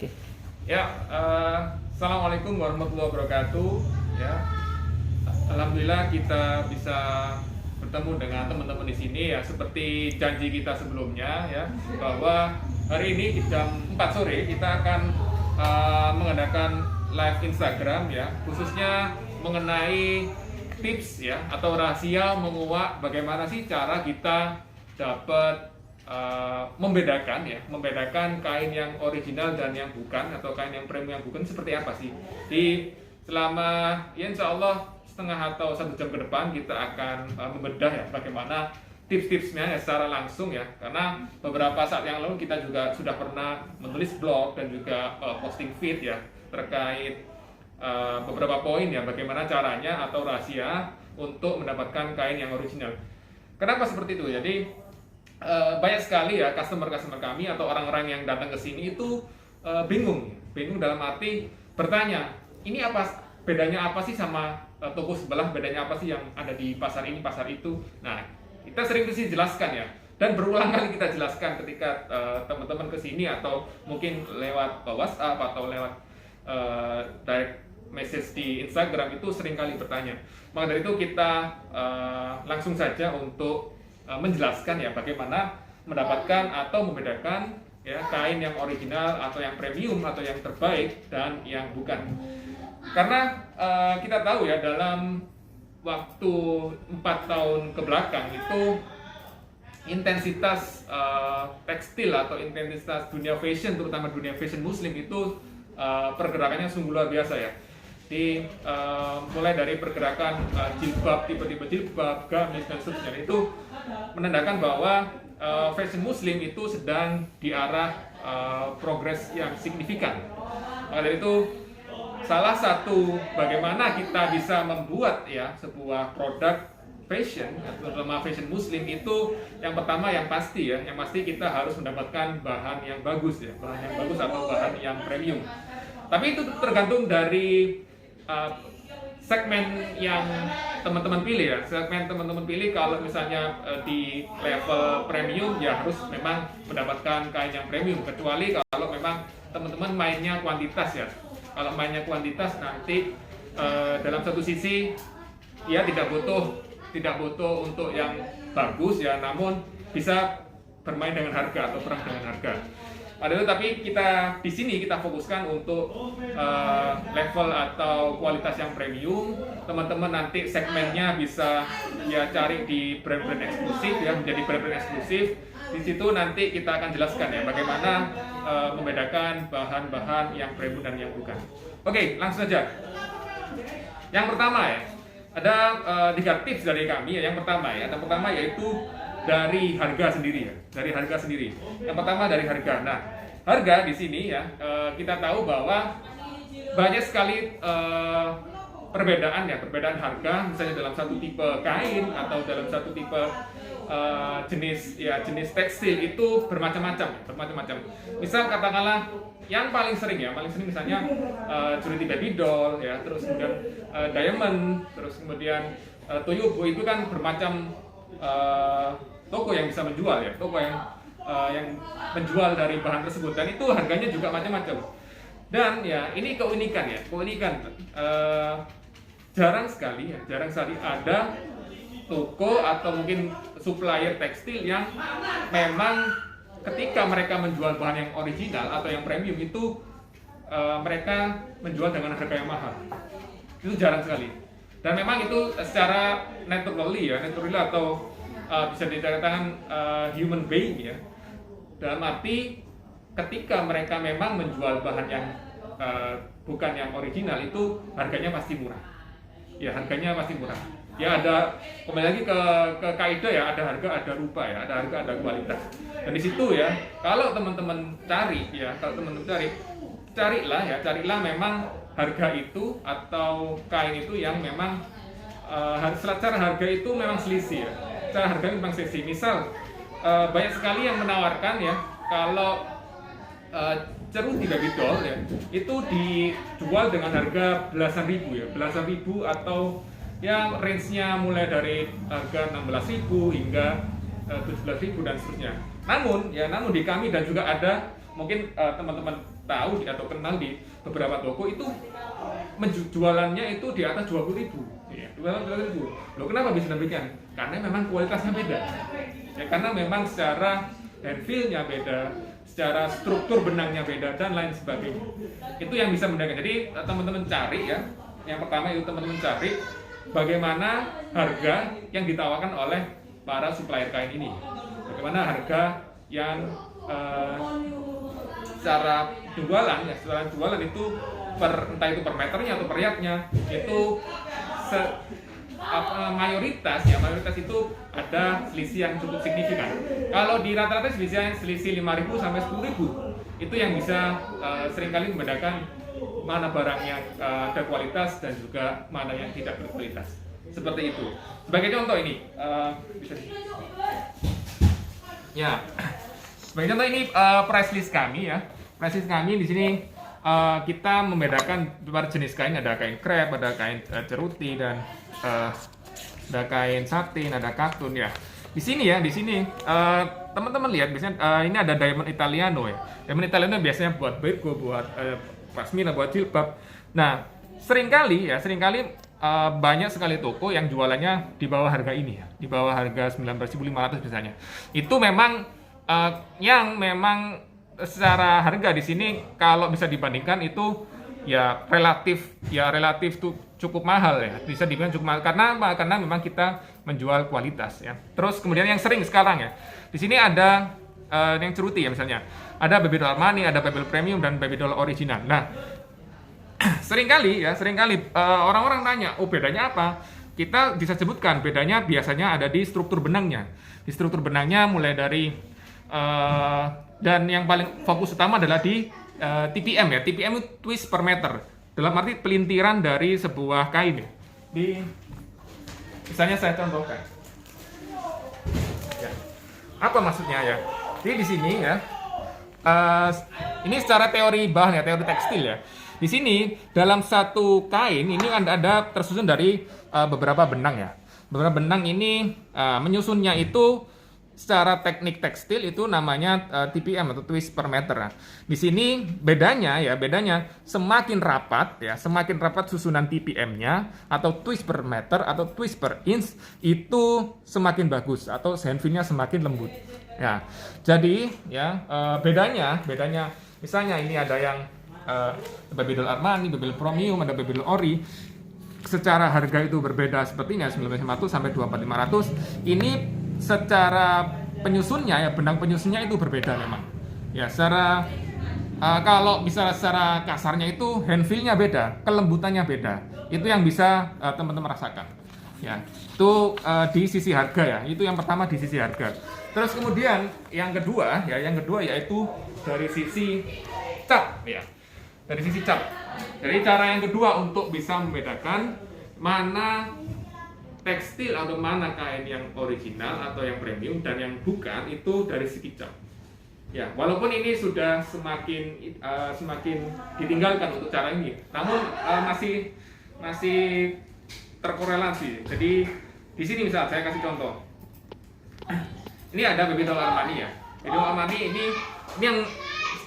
Oke. Ya, assalamualaikum warahmatullahi wabarakatuh. Ya, alhamdulillah kita bisa bertemu dengan teman-teman di sini ya. Seperti janji kita sebelumnya ya, bahwa hari ini di jam 4 sore kita akan mengadakan live Instagram ya, khususnya mengenai tips ya atau rahasia menguak bagaimana sih cara kita dapat membedakan kain yang original dan yang bukan, atau kain yang premium yang bukan seperti apa sih. Di selama ya insya Allah setengah atau 1 jam ke depan kita akan membedah ya bagaimana tips-tipsnya ya secara langsung ya, karena beberapa saat yang lalu kita juga sudah pernah menulis blog dan juga posting feed ya terkait beberapa poin ya bagaimana caranya atau rahasia untuk mendapatkan kain yang original. Kenapa seperti itu? Jadi banyak sekali ya customer kami atau orang-orang yang datang ke sini itu bingung dalam arti bertanya, ini apa bedanya apa sih sama toko sebelah, bedanya apa sih yang ada di pasar ini, pasar itu. Nah, kita sering sih jelaskan ya, dan berulang kali kita jelaskan ketika teman-teman ke sini atau mungkin lewat WhatsApp atau lewat direct message di Instagram itu sering kali bertanya. Maka dari itu kita langsung saja untuk menjelaskan ya bagaimana mendapatkan atau membedakan ya kain yang original atau yang premium atau yang terbaik dan yang bukan. Karena kita tahu ya dalam waktu 4 tahun ke belakang itu intensitas tekstil atau intensitas dunia fashion, terutama dunia fashion muslim itu pergerakannya sungguh luar biasa ya. Mulai dari pergerakan jilbab, tipe-tipe jilbab, gamis dan seterusnya, itu menandakan bahwa fashion muslim itu sedang di arah progres yang signifikan. Maka dari itu salah satu bagaimana kita bisa membuat ya sebuah produk fashion, terutama fashion muslim, itu yang pertama yang pasti kita harus mendapatkan bahan yang bagus ya, bahan yang bagus atau bahan yang premium. Tapi itu tergantung dari segmen yang teman-teman pilih ya. Segmen teman-teman pilih kalau misalnya di level premium ya harus memang mendapatkan kain yang premium, kecuali kalau memang teman-teman mainnya kuantitas ya. Kalau mainnya kuantitas nanti dalam satu sisi ya tidak butuh untuk yang bagus ya, namun bisa bermain dengan harga atau perang dengan harga. Tapi kita di sini kita fokuskan untuk level atau kualitas yang premium. Teman-teman nanti segmennya bisa ya cari di brand-brand eksklusif ya, menjadi brand-brand eksklusif. Di situ nanti kita akan jelaskan ya bagaimana membedakan bahan-bahan yang premium dan yang bukan. Oke, langsung saja. Yang pertama ya, ada 3 tips dari kami ya. Yang pertama yaitu dari harga sendiri ya, dari harga sendiri. Yang pertama dari harga. Nah, harga di sini ya kita tahu bahwa banyak sekali perbedaan harga, misalnya dalam satu tipe kain atau dalam satu tipe jenis tekstil itu bermacam-macam. Misal katakanlah yang paling sering misalnya jewelry baby doll ya, terus kemudian diamond, terus kemudian toyobo, itu kan bermacam toko yang bisa menjual ya, toko yang menjual dari bahan tersebut, dan itu harganya juga macam-macam. Dan ya ini keunikan jarang sekali ada toko atau mungkin supplier tekstil yang memang ketika mereka menjual bahan yang original atau yang premium itu mereka menjual dengan harga yang mahal. Itu jarang sekali. Dan memang itu secara naturally atau bisa dikatakan human being ya, dalam arti ketika mereka memang menjual bahan yang bukan yang original itu harganya pasti murah ya, ya. Ada kembali lagi ke kaidah ya, ada harga ada rupa ya, ada harga ada kualitas. Dan di situ ya kalau teman-teman carilah memang harga itu atau kain itu yang memang secara harga itu memang selisih ya. Secara harga memang selisih. Misal banyak sekali yang menawarkan ya kalau ceruk 3 bidol ya itu dijual dengan harga belasan ribu atau yang range-nya mulai dari harga 16.000 hingga 17.000 dan seterusnya. Namun di kami dan juga ada mungkin teman-teman tahu atau kenal di beberapa toko itu jualannya itu di atas 20.000. Ya, 20.000. Loh, kenapa bisa demikian? Karena memang kualitasnya beda. Ya, karena memang secara handfeel-nya beda, secara struktur benangnya beda dan lain sebagainya. Itu yang bisa membedakan. Jadi teman-teman cari ya. Yang pertama itu teman-teman cari bagaimana harga yang ditawarkan oleh para supplier kain ini. Bagaimana harga yang secara jualan itu entah itu per meternya atau per yardnya itu mayoritas itu ada selisih yang cukup signifikan. Kalau di rata-rata selisih 5.000 sampai 10.000 itu yang bisa seringkali membedakan mana barang yang ada kualitas dan juga mana yang tidak berkualitas. Seperti itu. Sebagai contoh ini bisa ya. Sebagai contoh ini price list kami ya. Price list kami di sini kita membedakan beberapa jenis kain, ada kain crepe, ada kain ceruti dan ada kain satin, ada katun ya. Di sini teman-teman lihat biasanya ini ada diamond italiano ya. Diamond italiano biasanya buat bego, buat pasmina, buat jilbab. Nah, seringkali banyak sekali toko yang jualannya di bawah harga ini ya, di bawah harga 19.500 misalnya. Itu memang yang memang secara harga di sini kalau bisa dibandingkan itu ya relatif tuh cukup mahal ya, bisa dibilang cukup mahal karena apa? Karena memang kita menjual kualitas ya. Terus kemudian yang sering sekarang ya, di sini ada yang ceruti ya misalnya, ada Babydoll Armani, ada Babydoll Premium dan Babydoll original. Nah, seringkali orang-orang tanya, oh bedanya apa? Kita bisa sebutkan bedanya biasanya ada di struktur benangnya. Di struktur benangnya mulai dari dan yang paling fokus utama adalah di TPM ya. TPM itu twist per meter. Dalam arti pelintiran dari sebuah kain ya. Misalnya saya contohkan. Ya. Apa maksudnya ya? Jadi di sini ya. Ini secara teori bahan ya, teori tekstil ya. Di sini dalam satu kain ini ada tersusun dari beberapa benang ya. Beberapa benang ini menyusunnya itu secara teknik tekstil itu namanya TPM atau twist per meter. Nah, di sini bedanya semakin rapat susunan TPM-nya atau twist per meter atau twist per inch itu semakin bagus atau handfeel-nya semakin lembut. Ya, jadi ya bedanya misalnya ini ada yang Babydoll Armani, Babydoll Premium, ada Babydoll Ori. Secara harga itu berbeda sepertinya 19.500 sampai 24.500. Ini secara penyusunnya ya, benang penyusunnya itu berbeda memang. Ya, secara kalau misalnya secara kasarnya itu handfeel-nya beda, kelembutannya beda. Itu yang bisa teman-teman rasakan. Ya, itu di sisi harga ya. Itu yang pertama di sisi harga. Terus kemudian yang kedua yaitu dari sisi cat ya. Dari sisi cat. Jadi cara yang kedua untuk bisa membedakan mana tekstil atau mana kain yang original atau yang premium dan yang bukan itu dari segi cat. Ya, walaupun ini sudah semakin ditinggalkan untuk cara ini, namun masih terkorelasi. Jadi di sini misal saya kasih contoh. Ini ada Babydoll Armani ya. Babydoll Armani ini yang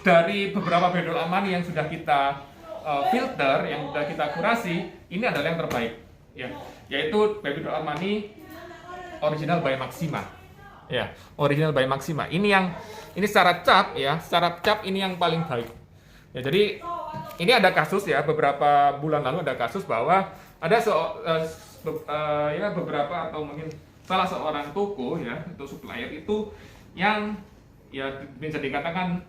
dari beberapa Babydoll Armani yang sudah kita filter, yang sudah kita kurasi, ini adalah yang terbaik ya, yaitu Babydoll Armani Original by Maxima. Ya, Original by Maxima. Ini secara cap ya, secara cap ini yang paling baik. Ya, jadi ini ada kasus ya, beberapa bulan lalu ada kasus bahwa ada beberapa atau mungkin salah seorang toko ya, atau supplier itu yang ya bisa dikatakan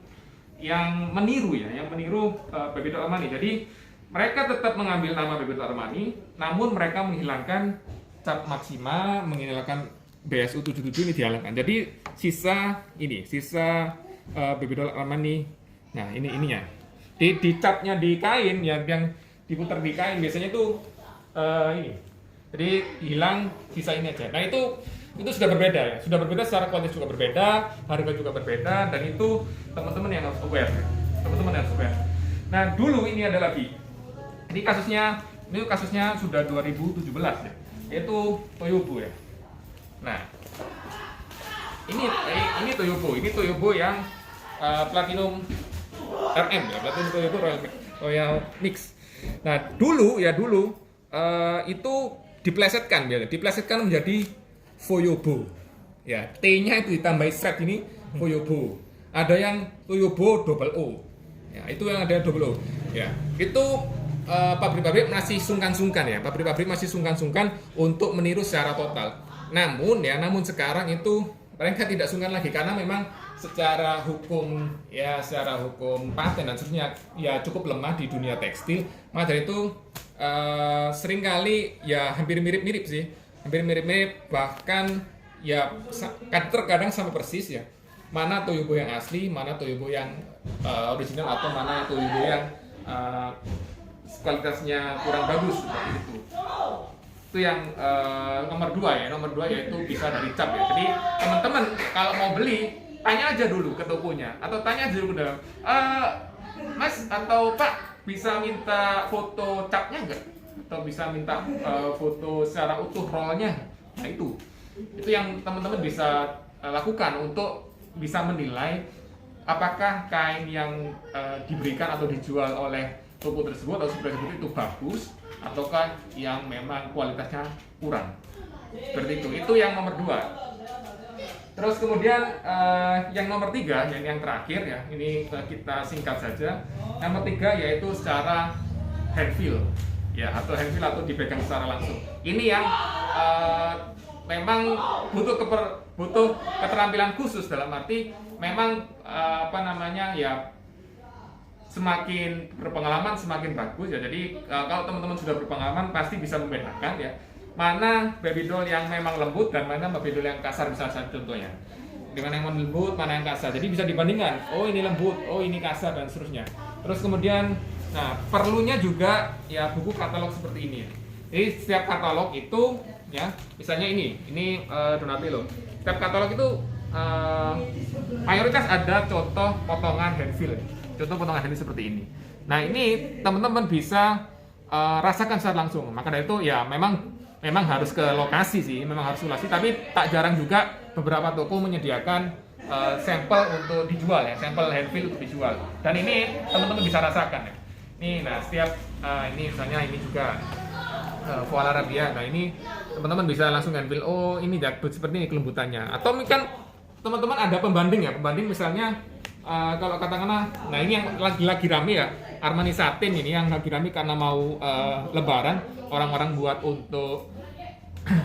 yang meniru Babydoll Armani. Jadi mereka tetap mengambil nama Babydoll Armani, namun mereka menghilangkan cap Maxima, menghilangkan BSU 77 ini dihilangkan. Jadi sisa Babydoll Armani. Nah, ininya. Di capnya di kain yang diputar di kain biasanya itu ini. Jadi hilang sisa ini aja. Nah, itu sudah berbeda ya. Sudah berbeda secara kualitas juga berbeda, harga juga berbeda, dan itu teman-teman yang harus aware. Nah, dulu ini ada lagi. Ini kasusnya sudah 2017 ya. Yaitu Toyobo ya. Nah, ini Toyobo yang platinum RM ya, berarti itu Royal Mix. Nah dulu itu diplesetkan menjadi Voyobo. Ya, T-nya itu ditambahi strap ini Voyobo. Ada yang Toyobo double O. Ya, itu yang ada double O. Ya, itu pabrik-pabrik masih sungkan-sungkan ya. Pabrik-pabrik masih sungkan-sungkan untuk meniru secara total. Namun sekarang itu mereka tidak sungkan lagi karena memang secara hukum paten dan seterusnya ya cukup lemah di dunia tekstil. Maka dari itu seringkali ya hampir mirip-mirip sih. Hampir mirip-mirip, bahkan ya terkadang sama persis ya. Mana Toyobo yang asli, mana Toyobo yang original, atau mana Toyobo yang kualitasnya kurang bagus seperti itu. Itu yang nomor 2 yaitu bisa dari cap ya. Jadi teman-teman kalau mau beli tanya aja dulu ke tokonya atau tanya aja dulu ke dalam, Mas atau Pak bisa minta foto capnya enggak? Atau bisa minta foto secara utuh rollnya? Nah itu yang teman-teman bisa lakukan untuk bisa menilai apakah kain yang diberikan atau dijual oleh toko tersebut atau supplier tersebut itu bagus ataukah yang memang kualitasnya kurang. Seperti itu yang nomor 2. Terus kemudian yang nomor 3, yang terakhir ya, ini kita singkat saja. Nomor 3 yaitu secara hand feel ya, atau hand feel atau dipegang secara langsung. Ini yang memang butuh keterampilan khusus, dalam arti memang semakin berpengalaman semakin bagus ya. Jadi kalau teman-teman sudah berpengalaman pasti bisa membedakan ya mana baby doll yang memang lembut dan mana baby doll yang kasar, misalnya contohnya. Di mana yang lembut, mana yang kasar. Jadi bisa dibandingkan. Oh ini lembut, oh ini kasar dan seterusnya. Terus kemudian perlunya juga ya buku katalog seperti ini. Jadi setiap katalog itu ya, misalnya ini Donatello. Setiap katalog itu mayoritas ada contoh potongan handfeel. Contoh potongan handfeel seperti ini. Nah, ini teman-teman bisa rasakan secara langsung. Maka dari itu ya memang harus ke lokasi sih, memang harus lokasi, tapi tak jarang juga beberapa toko menyediakan sampel untuk dijual ya, sampel handfeel untuk dijual. Dan ini teman-teman bisa rasakan ya. Nah, setiap ini misalnya ini juga voile Arabia. Nah, ini teman-teman bisa langsung handfeel, oh ini seperti ini kelembutannya. Atau mungkin teman-teman ada pembanding ya, misalnya kalau katakanlah, nah ini yang lagi rame ya, Armani Satin ini yang lagi rame karena mau lebaran, orang-orang buat untuk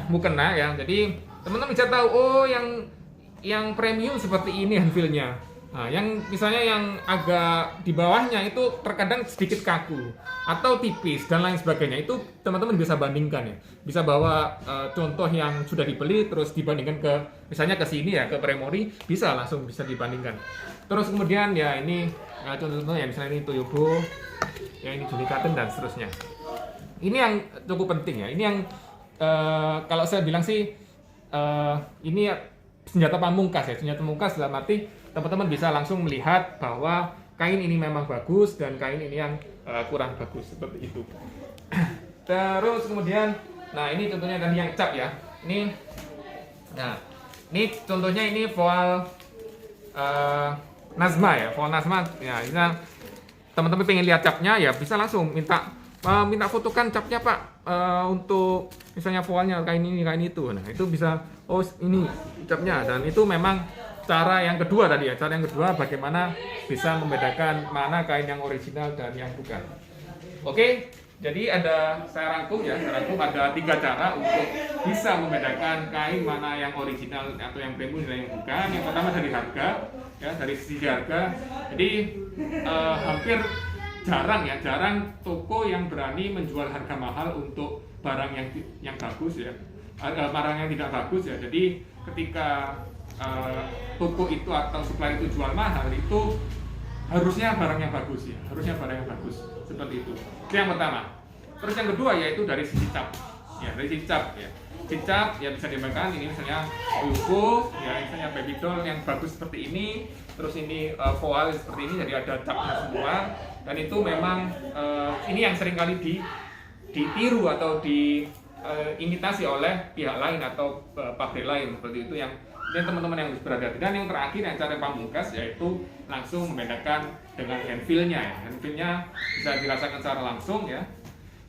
mukena ya. Jadi teman-teman bisa tahu, oh yang premium seperti ini handfeel-nya. Nah, yang misalnya yang agak di bawahnya itu terkadang sedikit kaku atau tipis dan lain sebagainya. Itu teman-teman bisa bandingkan ya. Bisa bawa contoh yang sudah dibeli terus dibandingkan ke misalnya ke sini ya, ke Premori, bisa dibandingkan. Terus kemudian ya ini contoh-contoh ya, misalnya ini Toyobo, ya ini Julie Cotton dan seterusnya. Ini yang cukup penting ya. Ini yang kalau saya bilang sih ini senjata pamungkas ya. Senjata pamungkas dalam arti teman-teman bisa langsung melihat bahwa kain ini memang bagus dan kain ini yang kurang bagus, seperti itu. Terus kemudian, nah ini contohnya tadi yang cap ya. Ini contohnya ini voile Nazma ya, voile Nazma. Ya, ini teman-teman pengen lihat capnya ya bisa langsung minta fotokan capnya Pak, untuk misalnya voile-nya kain ini kain itu. Nah itu bisa, oh ini capnya, dan itu memang cara yang kedua tadi ya. Cara yang kedua bagaimana bisa membedakan mana kain yang original dan yang bukan. Oke, jadi saya rangkum ada 3 cara untuk bisa membedakan kain mana yang original atau yang premium dan yang bukan. Yang pertama dari harga ya, dari sisi harga. Jadi hampir jarang toko yang berani menjual harga mahal untuk barang yang bagus ya, barang yang tidak bagus ya. Jadi ketika toko itu atau supplier itu jual mahal, itu harusnya barang yang bagus ya, seperti itu. Itu yang pertama. Terus yang kedua yaitu dari sisi cap ya, Cap ya bisa dimakan ini misalnya Toyobo ya, misalnya baby doll yang bagus seperti ini, terus ini voile seperti ini, jadi ada capnya semua. Dan itu memang ini yang seringkali ditiru atau diimitasi oleh pihak lain atau pabrik lain, seperti itu yang dan teman-teman yang harus berhati-hati. Dan yang terakhir yang cara pamungkas yaitu langsung membedakan dengan handfeel-nya ya. Handfeel-nya bisa dirasakan secara langsung ya.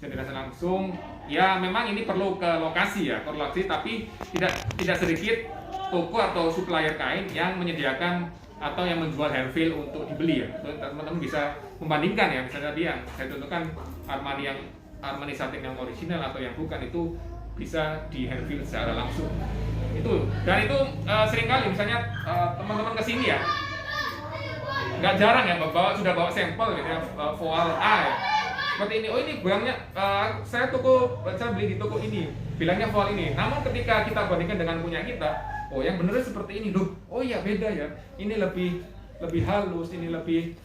Bisa dirasakan langsung. Ya memang ini perlu ke lokasi ya, tapi tidak sedikit toko atau supplier kain yang menyediakan atau yang menjual handfeel untuk dibeli ya. Teman-teman bisa membandingkan ya, misalnya tadi yang saya contohkan Armani satin yang original atau yang bukan, itu bisa di handfeel secara langsung. Itu seringkali misalnya teman-teman kesini ya, nggak jarang ya sudah bawa sampel gitu ya, voal A ya. Seperti ini, oh ini bilangnya saya beli di toko ini, bilangnya voal ini. Namun ketika kita bandingkan dengan punya kita, oh yang bener seperti ini loh. Oh iya beda ya. Ini lebih halus, ini lebih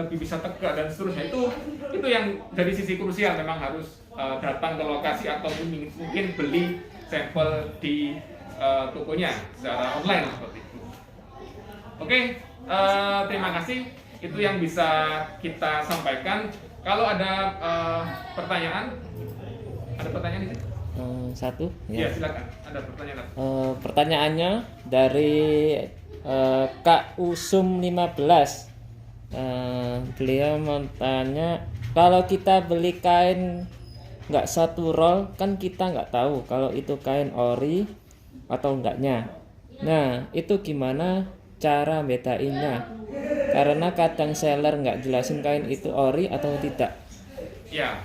lebih bisa tegak dan seterusnya. Itu yang dari sisi krusial, memang harus datang ke lokasi atau mungkin beli sampel di tokonya secara online seperti itu. Oke, terima kasih. Itu yang bisa kita sampaikan. Kalau ada pertanyaan, di sini? Satu. Ya, silakan. Ada pertanyaan. Pertanyaannya dari Kak Usum 15. Beliau mau tanya, kalau kita beli kain nggak satu roll, kan kita nggak tahu kalau itu kain ori atau enggaknya. Nah, itu gimana cara bedainnya? Karena kadang seller nggak jelasin kain itu ori atau tidak. Ya,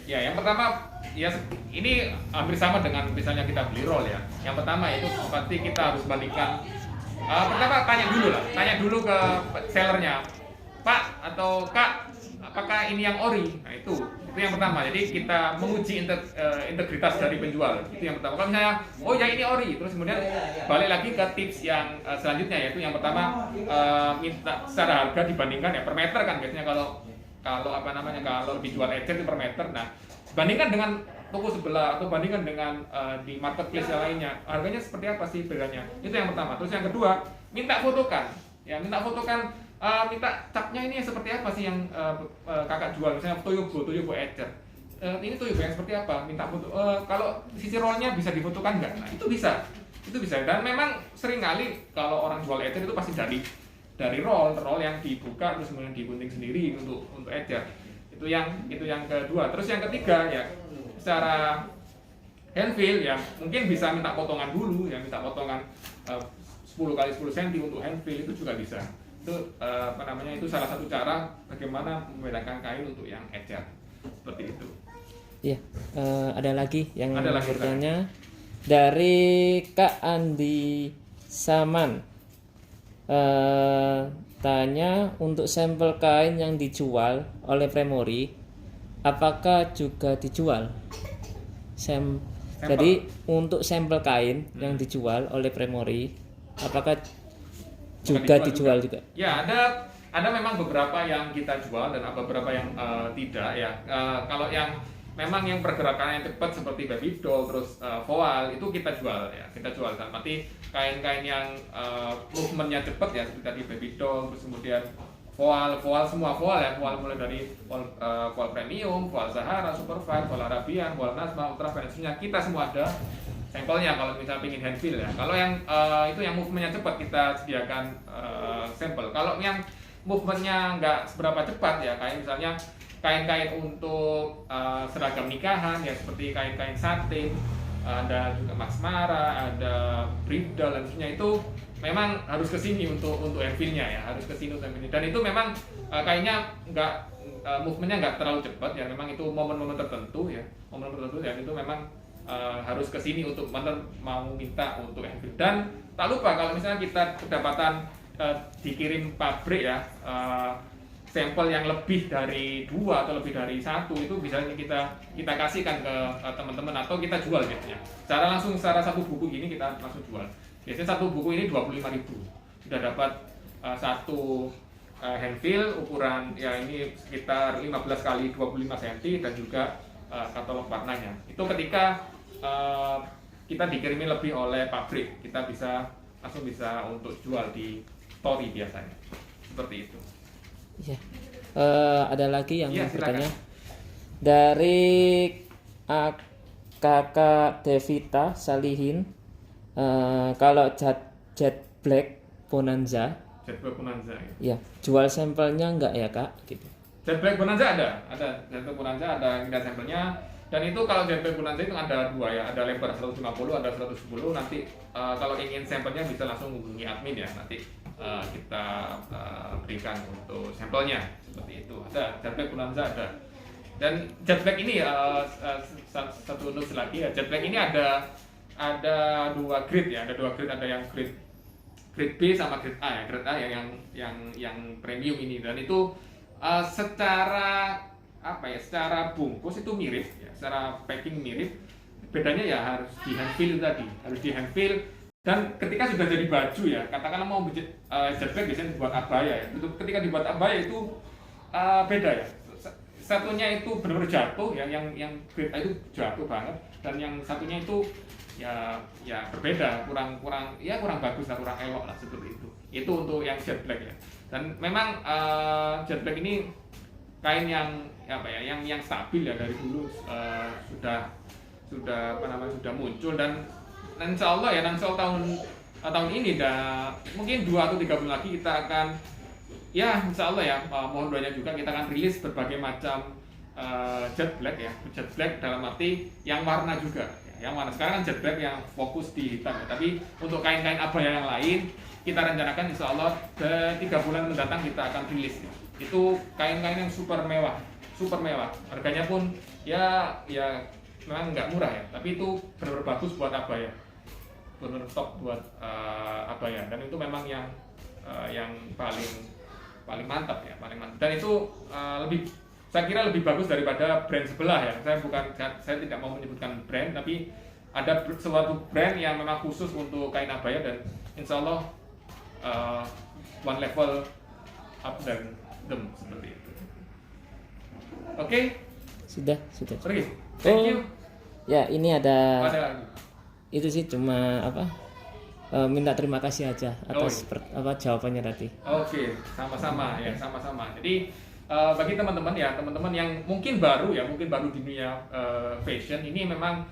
yang pertama ya ini hampir sama dengan misalnya kita beli roll ya. Yang pertama itu pasti kita harus bandingkan. Pertama tanya dulu ke sellernya, Pak atau Kak, apakah ini yang ori? Nah itu yang pertama. Jadi kita menguji integritas dari penjual. Itu yang pertama. Kalau misalnya, oh ya ini ori, terus kemudian balik lagi ke tips yang selanjutnya, yaitu yang pertama minta secara harga dibandingkan ya per meter kan biasanya kalau dijual ecer itu per meter. Nah bandingkan dengan toko sebelah atau bandingkan dengan di marketplace yang lainnya, harganya seperti apa sih bedanya. Itu yang pertama. Terus yang kedua, minta fotokan. Minta capnya ini seperti apa sih yang kakak jual, misalnya Toyobo ecer. Ini Toyobo yang seperti apa? Minta foto. Kalau sisi rollnya bisa difotokan nggak? Nah itu bisa. Dan memang seringkali kalau orang jual ecer itu pasti dari roll yang dibuka terus kemudian digunting sendiri untuk ecer. Itu yang kedua. Terus yang ketiga ya secara handfeel ya mungkin bisa minta potongan dulu ya, minta potongan 10 kali 10 cm untuk handfeel itu juga bisa. Itu itu salah satu cara bagaimana membedakan kain untuk yang ecer seperti itu. Iya, ada lagi yang bertanya dari Kak Andi Saman. Tanya, untuk sampel kain yang dijual oleh Premori apakah juga dijual? Jadi untuk sampel kain yang dijual oleh Premori apakah juga dijual juga? Ya, ada memang beberapa yang kita jual dan beberapa yang tidak ya. Kalau yang memang yang pergerakannya cepat seperti baby doll terus voal itu kita jual ya. Kita jual kan. Berarti kain-kain yang movementnya cepat ya seperti tadi baby doll, terus kemudian voal semua voal ya, voal mulai dari voal premium, voal Zahara, Superfine, voal Arabian, voal Nasma, Ultra Fine, kita semua ada sampelnya kalau misalnya ingin handfeel ya. Kalau yang itu yang movementnya cepat kita sediakan sampel. Kalau yang movementnya nggak seberapa cepat ya, kayak misalnya kain-kain untuk seragam nikahan ya seperti kain-kain satin, ada juga masmara, ada bridal dan sebagainya, itu memang harus kesini untuk handfeel-nya ya, harus kesini untuk handfeel. Dan itu memang kainnya nggak movementnya nggak terlalu cepat ya, memang itu momen-momen tertentu ya, dan itu memang harus kesini untuk mau minta untuk handfeel. Dan tak lupa kalau misalnya kita kedapatan dikirim pabrik ya sampel yang lebih dari 2 atau lebih dari 1, itu bisa kita kasihkan ke teman-teman atau kita jual biasanya. Secara satu buku gini kita langsung jual. Biasanya satu buku ini 25.000. Sudah dapat satu handfeel ukuran ya ini sekitar 15 kali 25 cm dan juga katalog warnanya. Itu ketika kita dikirimin lebih oleh pabrik, kita langsung bisa untuk jual di Tori biasanya. Seperti itu. Ya. Ada lagi yang bertanya silakan. dari Kakak Devita Salihin. Kalau jet black Bonanza Jet Black Bonanza ya. Ya, jual sampelnya enggak ya Kak? Gitu. Jet Black Bonanza ada Jet Black Bonanza ada kita sampelnya. Dan itu kalau Jet Black Bonanza itu ada dua ya, ada lebar 150, ada 110. Nanti kalau ingin sampelnya bisa langsung hubungi admin ya, nanti kita berikan untuk sampelnya seperti itu. Ada Jet Black Bonanza ada. Dan Jet Black ini satu news lagi ya, Jet Black ini ada dua grade ya, ada dua grade, ada yang grade B sama grade A ya, grade A yang premium ini, dan itu secara apa ya, secara bungkus itu mirip ya, secara packing mirip, bedanya ya harus di handfill tadi, harus di handfill. Dan ketika sudah jadi baju ya, katakanlah mau Jet Black biasanya dibuat abaya ya, itu ketika dibuat abaya itu beda ya, satunya itu benar-benar jatuh ya, yang grade A itu jatuh banget, dan yang satunya itu ya berbeda, kurang bagus lah, kurang elok lah seperti itu. Itu untuk yang Jet Black ya. Dan memang Jet Black ini kain yang apa ya, yang stabil ya, dari dulu sudah muncul, dan insya Allah ya, insya Allah tahun ini mungkin 2 atau 3 bulan lagi kita akan ya, insya Allah ya, mohon doanya juga, kita akan rilis berbagai macam Jet Black ya, Jet Black dalam arti yang warna juga ya, yang warna. Sekarang kan Jet Black yang fokus di hitam ya, tapi untuk kain-kain abaya yang lain kita rencanakan insya Allah 3 bulan mendatang kita akan rilis ya. Itu kain-kain yang super mewah, harganya pun ya memang nggak murah ya, tapi itu benar-benar bagus buat abaya, benar-benar top buat abaya, dan itu memang yang paling mantap ya, paling mantap. Dan itu saya kira lebih bagus daripada brand sebelah ya. Saya tidak mau menyebutkan brand, tapi ada suatu brand yang memang khusus untuk kain abaya, dan insya Allah one level up dan them seperti itu. Oke? Sudah. Pergi. Thank you. Ya, ini ada Ada itu sih, cuma apa? Minta terima kasih aja atas jawabannya tadi. Oke, sama-sama ya, sama-sama. Jadi bagi teman-teman yang mungkin baru di dunia fashion ini, memang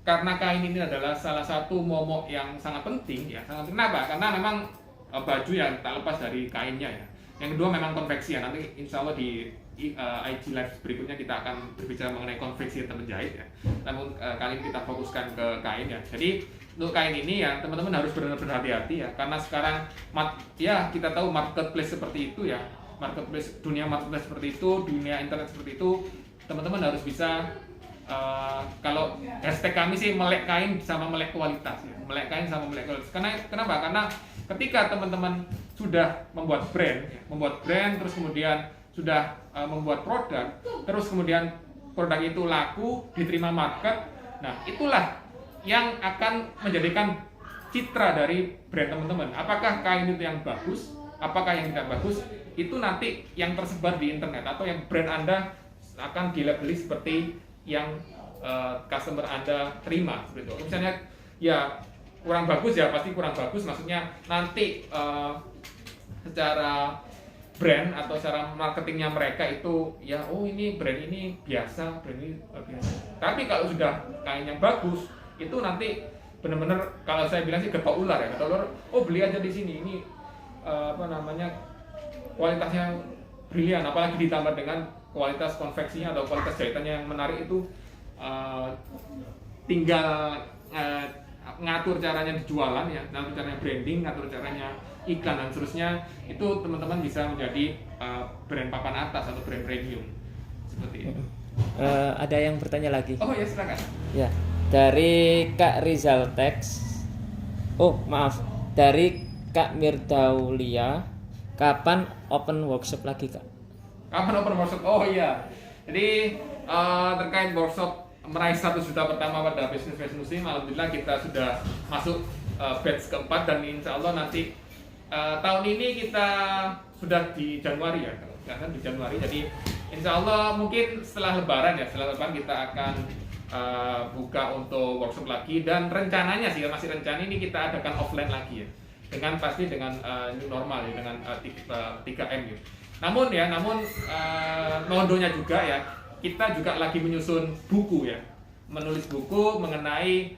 karena kain ini adalah salah satu momok yang sangat penting ya. Kenapa? Karena memang baju yang tak lepas dari kainnya ya. Yang kedua memang konveksi ya. Nanti insya Allah di IG Live berikutnya kita akan berbicara mengenai konveksi atau menjahit ya. Namun kali ini kita fokuskan ke kain ya. Jadi untuk kain ini ya, teman-teman harus benar-benar berhati-hati ya, karena sekarang kita tahu marketplace seperti itu ya, dunia marketplace seperti itu, dunia internet seperti itu, teman-teman harus bisa kalau hashtag kami sih melek kain sama melek kualitas ya. Melek kain sama melek kualitas. Kenapa? Karena ketika teman-teman sudah membuat brand, terus kemudian sudah membuat produk, terus kemudian produk itu laku, diterima market, nah itulah yang akan menjadikan citra dari brand teman-teman. Apakah kain itu yang bagus, apakah yang tidak bagus, itu nanti yang tersebar di internet, atau yang brand Anda akan dilabeli seperti yang customer Anda terima seperti itu. Misalnya ya kurang bagus ya, pasti kurang bagus, maksudnya nanti secara brand atau secara marketingnya mereka itu ya, oh ini brand ini biasa, brand ini biasa. Tapi kalau sudah kain yang bagus, itu nanti benar-benar, kalau saya bilang sih getok ular ya, oh beli aja di sini, ini kualitasnya brilian, apalagi ditambah dengan kualitas konveksinya atau kualitas jahitannya yang menarik, itu tinggal ngatur caranya jualan ya, ngatur caranya branding, ngatur caranya iklan dan seterusnya, itu teman-teman bisa menjadi brand papan atas atau brand premium seperti itu. Ada yang bertanya lagi? Oh ya, silakan. Ya, dari Kak Rizal Tex. Oh maaf, dari Kak Mirdaulia. Kapan open workshop lagi Kak? Kapan open workshop? Oh iya. Jadi terkait workshop meraih 1 juta pertama pada Business Fashion Muslim, alhamdulillah kita sudah masuk batch keempat, dan insya Allah nanti tahun ini kita sudah di Januari ya, kalau di Januari. Jadi insya Allah mungkin setelah Lebaran kita akan buka untuk workshop lagi, dan rencananya sih masih rencana ini kita adakan offline lagi ya, dengan pasti dengan new normal ya, dengan 3M ya. Namun mohondonya juga ya, kita juga lagi menyusun buku ya, menulis buku mengenai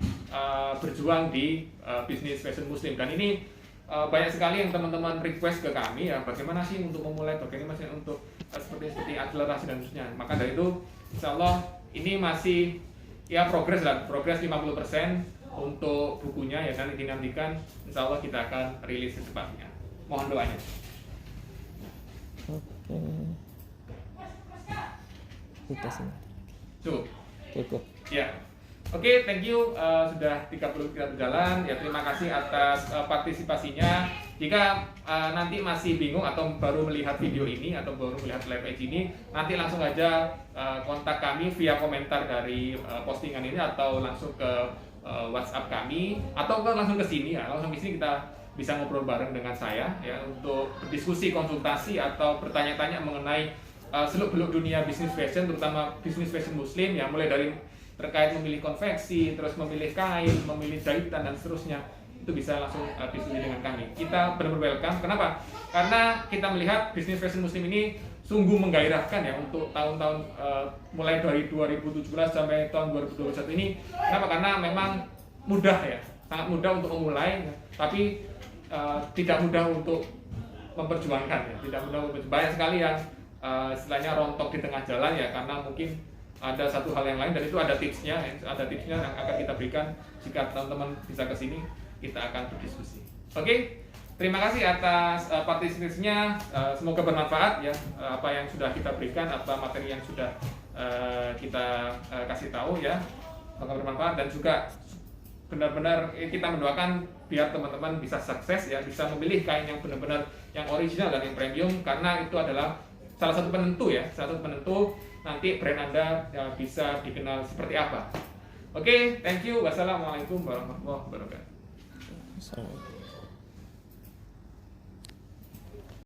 berjuang di bisnis fashion muslim, dan ini banyak sekali yang teman-teman request ke kami ya, bagaimana sih untuk memulai, bagaimana sih untuk seperti akselerasi dan seterusnya. Maka dari itu insya Allah ini masih ya progres 50% untuk bukunya ya, dan dinantikan insya Allah kita akan rilis secepatnya. Mohon doanya. Oke. Kita sini. Cukup. Ya. Oke, thank you. Sudah 30 kita berjalan. Ya, terima kasih atas partisipasinya. Jika nanti masih bingung atau baru melihat video ini atau baru melihat live page ini, nanti langsung aja kontak kami via komentar dari postingan ini atau langsung ke WhatsApp kami atau langsung ke sini ya. Langsung ke sini kita bisa ngobrol bareng dengan saya ya untuk berdiskusi, konsultasi atau bertanya-tanya mengenai seluk-beluk dunia bisnis fashion, terutama bisnis fashion muslim ya, mulai dari terkait memilih konveksi, terus memilih kain, memilih jahitan dan seterusnya. Itu bisa langsung diskusi dengan kami. Kita benar-benar welcome. Kenapa? Karena kita melihat bisnis fashion muslim ini sungguh menggairahkan ya untuk tahun-tahun mulai dari 2017 sampai tahun 2021 ini. Kenapa? Karena memang mudah ya, sangat mudah untuk memulai, tapi tidak mudah untuk memperjuangkan ya, tidak mudah memperjuangkan. Banyak sekali yang istilahnya rontok di tengah jalan ya, karena mungkin ada satu hal yang lain, dan itu ada tipsnya yang akan kita berikan. Jika teman-teman bisa ke sini, kita akan berdiskusi. Oke, terima kasih atas partisipasinya. Semoga bermanfaat ya, apa yang sudah kita berikan, apa materi yang sudah kita kasih tahu ya, semoga bermanfaat, dan juga benar-benar kita mendoakan biar teman-teman bisa sukses ya, bisa memilih kain yang benar-benar yang original dan yang premium, karena itu adalah salah satu penentu ya, salah satu penentu nanti brand Anda bisa dikenal seperti apa. Oke, thank you. Wassalamualaikum warahmatullahi wabarakatuh.